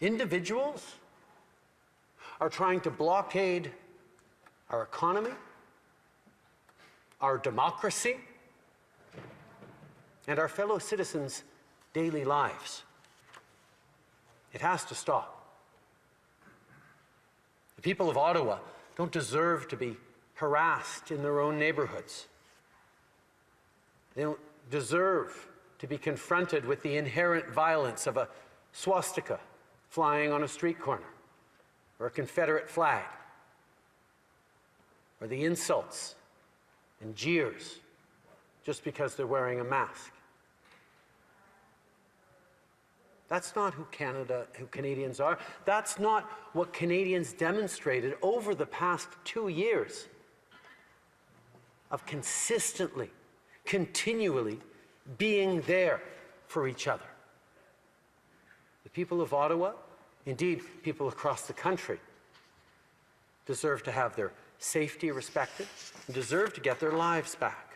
individuals are trying to blockade our economy, our democracy, and our fellow citizens' daily lives. It has to stop. The people of Ottawa don't deserve to be harassed in their own neighborhoods. They don't deserve to be confronted with the inherent violence of a swastika flying on a street corner, or a Confederate flag, or the insults and jeers just because they're wearing a mask. That's not who Canadians are. That's not what Canadians demonstrated over the past 2 years of consistently, continually being there for each other. The people of Ottawa, indeed people across the country, deserve to have their safety respected and deserve to get their lives back.